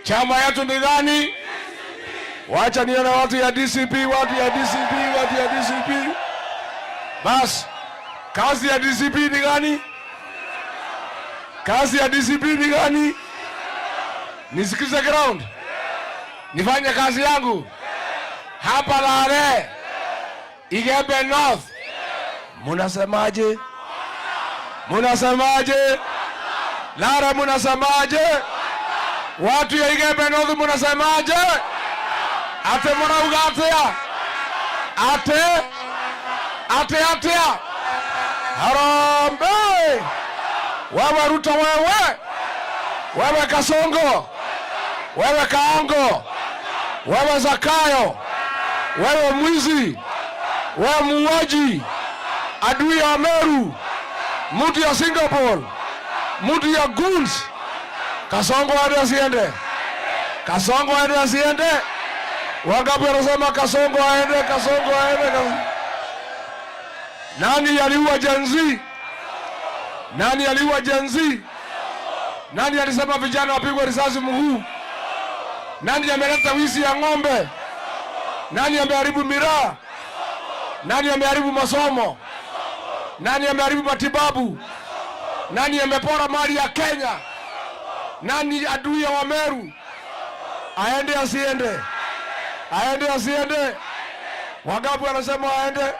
Chama yetu ni gani? Wacha nione watu ya DCP, watu ya DCP, watu ya DCP. Bas, kazi ya DCP ni gani? Kazi ya DCP ni gani? Nisikize ground. Nifanye kazi yangu. Hapa Lare. Igembe North. Munasemaje? Munasemaje? Lare munasemaje? Watu ya Igembe North munasemaje? Ate mwanaugatea. Ate. Harambee. Wewe Ruto wewe Kasongo, wewe Kaongo, wewe Zakayo, wewe mwizi, wewe muuaji, adui ya Meru, mtu ya Singapore, mtu ya goons. Kasongo aende asiende? Kasongo aende asiende? Wangapi wanasema Kasongo aende, Kasongo aende? Nani aliua Gen Z? Nani aliua Gen Z? Nani alisema vijana wapigwe risasi mguu? Nani ameleta wizi ya ng'ombe? Nani ameharibu miraa? Nani ameharibu masomo? Nani ameharibu matibabu? Nani amepora mali ya Kenya? Nani adui ya Wameru? Aende asiende? Aende asiende? Wangapi wanasema aende?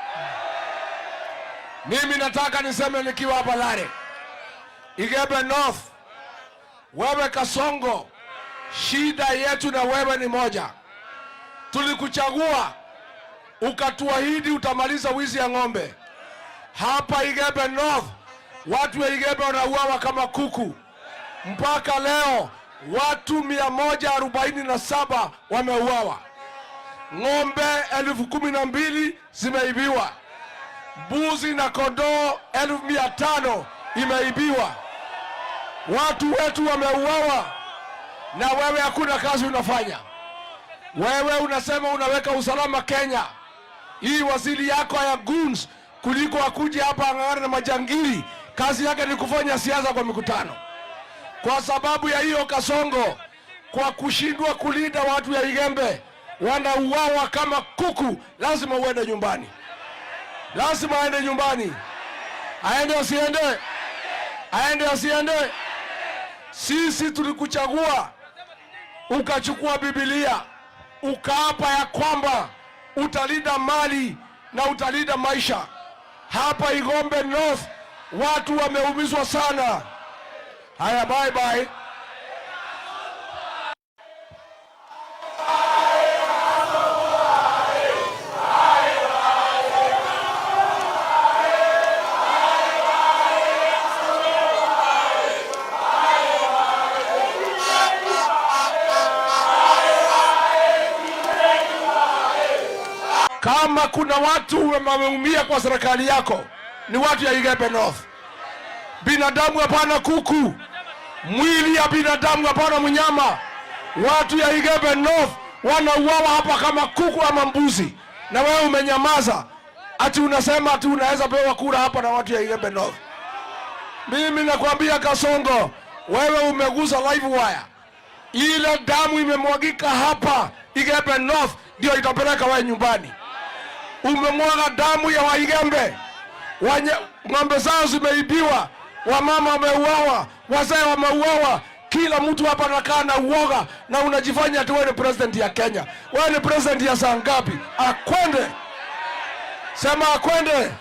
Mimi nataka niseme nikiwa hapa Lare. Igembe North, wewe Kasongo, shida yetu na wewe ni moja. Tulikuchagua, ukatuahidi utamaliza wizi ya ng'ombe. Hapa Igembe North, watu wa Igembe wanauawa kama kuku. Mpaka leo, watu 147 wameuawa. Ng'ombe 12,000 zimeibiwa. Mbuzi na kondoo 1,500 imeibiwa. Watu wetu wameuawa, na wewe hakuna kazi unafanya. Wewe unasema unaweka usalama Kenya. Hii waziri yako ya goons kuliko akuje hapa ang'ang'ane na majangili, kazi yake ni kufanya siasa kwa mikutano. Kwa sababu ya hiyo Kasongo, kwa kushindwa kulinda watu ya Igembe, wanauawa kama kuku, lazima uende nyumbani. Lazima aende nyumbani. Aende asiende? Aende asiende? Sisi tulikuchagua, ukachukua Biblia, ukaapa ya kwamba utalinda mali na utalinda maisha. Hapa Igembe North watu wameumizwa sana. Haya, bye bye. Kama kuna watu wameumia kwa serikali yako, ni watu ya Igembe North. Binadamu hapana kuku. Mwili ya binadamu hapana mnyama. Watu ya Igembe North wanauawa hapa kama kuku ama mbuzi. Na wewe umenyamaza. Ati unasema ati unaweza pewa kura hapa na watu ya Igembe North. Mimi nakwambia Kasongo, wewe umegusa live wire. Ile damu imemwagika hapa Igembe North ndio itapeleka wewe nyumbani. Umemwaga damu ya Waigembe. Ng'ombe zao zimeibiwa, wamama wameuawa, wazee wameuawa. Kila mtu hapa anakaa na uoga, na unajifanya ati wewe ni president ya Kenya. Wewe ni president ya saa ngapi? Akwende. Sema akwende.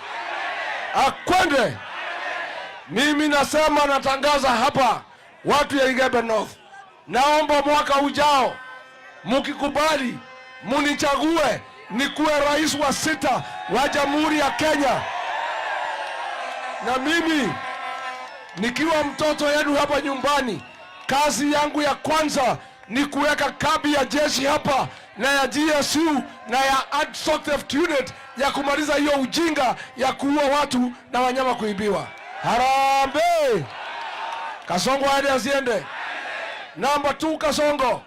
Akwende. Mimi nasema, natangaza hapa, watu ya Igembe North, naomba mwaka ujao mkikubali munichague nikuwe rais wa 6 wa Jamhuri ya Kenya. Na mimi nikiwa mtoto yenu hapa nyumbani, kazi yangu ya kwanza ni kuweka kambi ya jeshi hapa na ya GSU na ya Ad-Hoc Theft Unit ya kumaliza hiyo ujinga ya kuua watu na wanyama kuibiwa. Harambee! Kasongo aende asiende? Namba 2, Kasongo,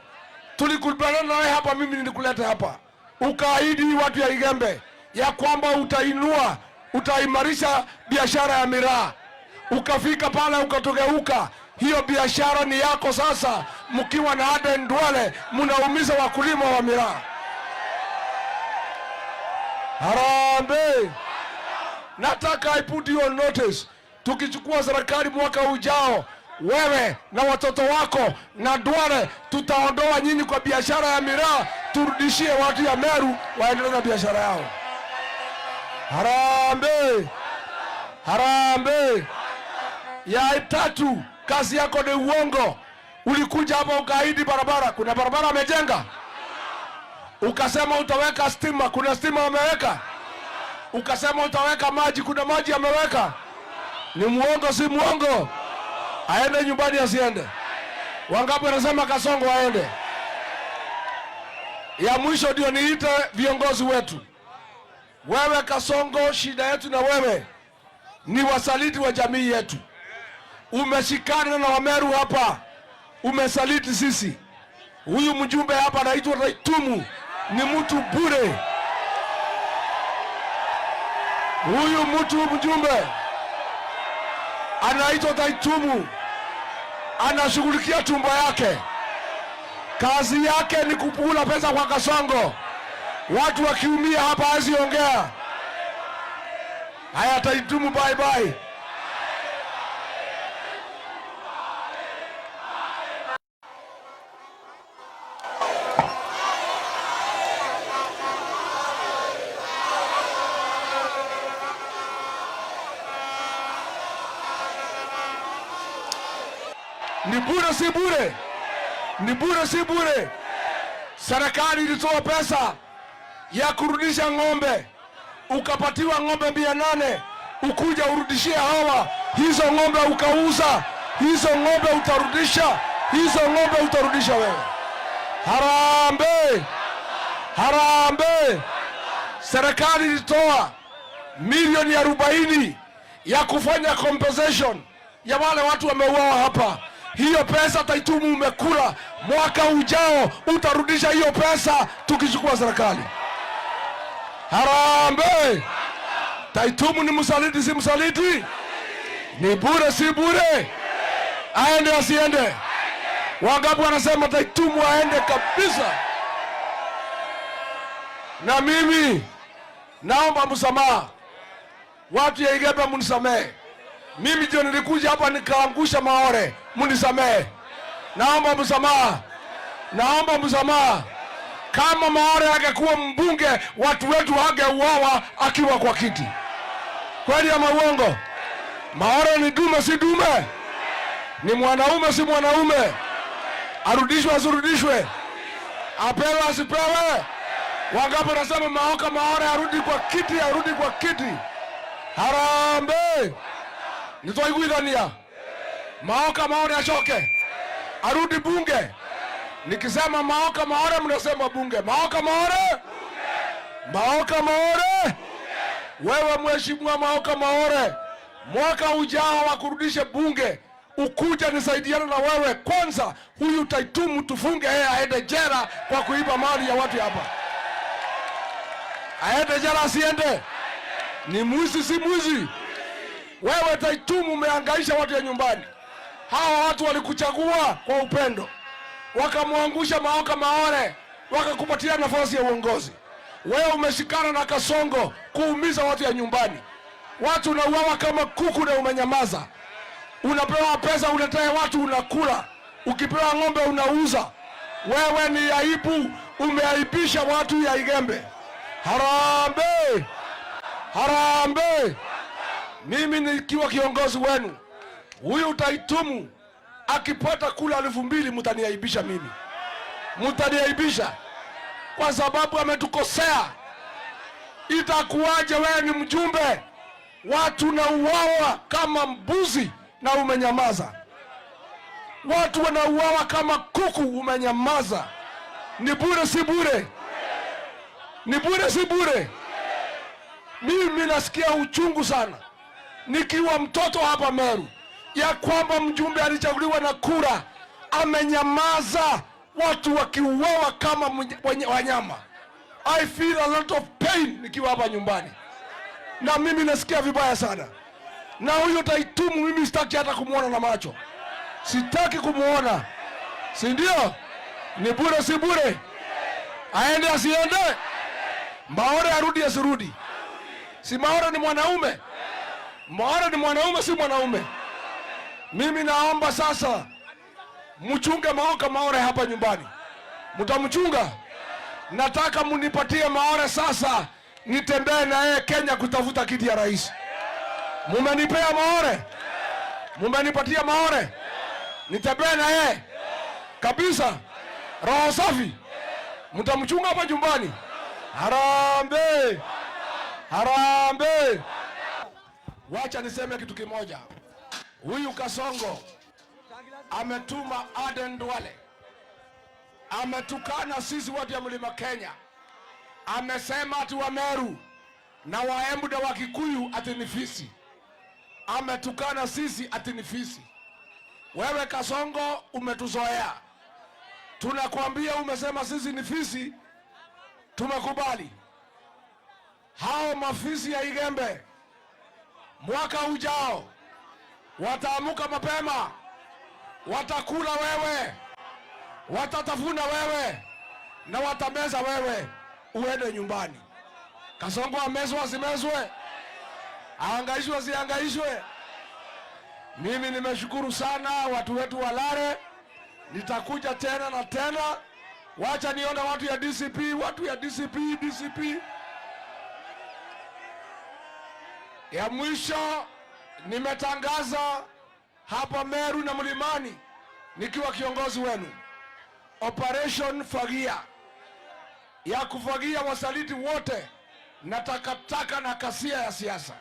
tulikubaliana nawe hapa, mimi nilikuleta hapa. Ukaahidi watu ya Igembe ya kwamba utaimarisha biashara ya miraa. Ukafika pale ukatogeuka, Hiyo biashara ni yako sasa. Mkiwa na Aden Duale mnaumiza wakulima wa miraa. Harambee! Nataka I put you on notice. Tukichukua serikali mwaka ujao, wewe na watoto wako na Duale tutaondoa nyinyi kwa biashara ya miraa, turudishie watu ya Meru waendelee na biashara yao. Harambee! Harambee! Ya tatu, kazi yako ni uongo. Ulikuja hapa ukaahidi barabara. Kuna barabara amejenga? Ukasema utaweka stima. Kuna stima ameweka? Ukasema utaweka maji. Kuna maji ameweka? Ni muongo si muongo? Aende nyumbani asiende? Wangapi wanasema Kasongo aende? Ya mwisho ndio niite viongozi wetu. Wewe Kasongo, shida yetu na wewe ni wasaliti wa jamii yetu. Umeshikana na Wameru hapa, umesaliti sisi. Huyu mjumbe hapa anaitwa Taitumu, ni mtu bure. Huyu mjumbe anaitwa Taitumu, anashughulikia tumbo yake. Kazi yake ni kupula pesa kwa Kasongo. Watu wakiumia hapa haziongea. Haya, Taitumu, bye bye. Ni bure si bure? Ni bure si bure? Serikali ilitoa pesa ya kurudisha ng'ombe. Ukapatiwa ng'ombe 800, ukuja urudishie hawa. Hizo ng'ombe ukauza, hizo ng'ombe utarudisha, hizo ng'ombe utarudisha wewe. Harambee! Harambee! Serikali ilitoa milioni 40 ya kufanya compensation ya wale watu wameuawa hapa. Hiyo pesa Taitumu umekula. Mwaka ujao utarudisha hiyo pesa tukichukua serikali. Harambee! Taitumu ni msaliti si msaliti? Ni bure si bure? Aende asiende? Wangapi wanasema Taitumu aende kabisa? Na mimi naomba msamaha. Watu ya Igebe munisamehe. Mimi ndio nilikuja hapa nikaangusha Maore. Munisamehe. Naomba msamaha. Naomba msamaha. Kama Maore angekuwa mbunge, watu wetu hangeuawa akiwa kwa kiti. Kweli ama uongo? Maore ni dume si dume? Ni mwanaume si mwanaume? Arudishwe asirudishwe? Apewe asipewe? Wangapi wanasema Maore arudi kwa kiti, arudi kwa kiti? Harambee! Nitoiguithania. Maore ashoke, arudi bunge. Nikisema Maore mnasema bunge. Maore! Wewe mheshimiwa Maore, mwaka ujao wa kurudisha bunge, ukuja nisaidiana na wewe. Kwanza huyu Taitumu tufunge yeye aende jela kwa kuiba mali ya watu hapa. Aende jela asiende? Ni mwizi si mwizi? Wewe Taitumu umehangaisha watu ya nyumbani. Hawa watu walikuchagua kwa upendo, wakamwangusha Maore, wakakupatia nafasi ya uongozi. Wewe umeshikana na Kasongo kuumiza watu ya nyumbani. Watu unauawa kama kuku na umenyamaza. Unapewa pesa uletee watu unakula. Ukipewa ng'ombe unauza. Wewe ni aibu, umeaibisha watu ya Igembe. Harambee! Harambee! Mimi nikiwa kiongozi wenu, huyu Taitumu akipata kula 2,000 mtaniaibisha mimi. Mtaniaibisha kwa sababu ametukosea. Itakuwaje wewe ni mjumbe, watu na uwawa kama mbuzi na umenyamaza? Watu wanauawa kama kuku umenyamaza. Ni bure si bure? Ni bure si bure? Mimi nasikia uchungu sana nikiwa mtoto hapa Meru ya kwamba mjumbe alichaguliwa na kura amenyamaza, watu wakiuawa kama wanyama. I feel a lot of pain nikiwa hapa nyumbani, na mimi nasikia vibaya sana. Na huyo Taitumu mimi sitaki hata kumuona na macho. Sitaki kumuona. Si ndio? Ni bure si bure? Aende asiende? Maore arudi asirudi? Si Maore ni mwanaume? Maore ni mwanaume si mwanaume? Mimi naomba sasa mchunge Maore hapa nyumbani. Mtamchunga? Nataka munipatie Maore sasa nitembee na yeye Kenya kutafuta kiti ya rais. Mumenipea Maore? Mumenipatia Maore? Nitembee na yeye kabisa. Roho safi. Mtamchunga hapa nyumbani? Harambee! Harambee! Wacha niseme kitu kimoja. Huyu Kasongo ametuma Aden Duale, ametukana sisi watu ya Mlima Kenya. Amesema ati wa Meru na Waembu na Wakikuyu ati ni fisi. Ametukana sisi ati ni fisi. Wewe Kasongo umetuzoea. Tunakwambia umesema sisi ni fisi, tumekubali. Hao mafisi ya Igembe mwaka ujao wataamuka mapema, watakula wewe, watatafuna wewe na watameza wewe, uende nyumbani. Kasongo amezwe asimezwe, ahangaishwe asihangaishwe. Mimi nimeshukuru sana watu wetu wa Lare. Nitakuja tena na tena. Wacha nione watu ya DCP, watu ya DCP. Ya mwisho nimetangaza hapa Meru na Mlimani nikiwa kiongozi wenu, Operation Fagia, ya kufagia wasaliti wote na takataka na kasia ya siasa.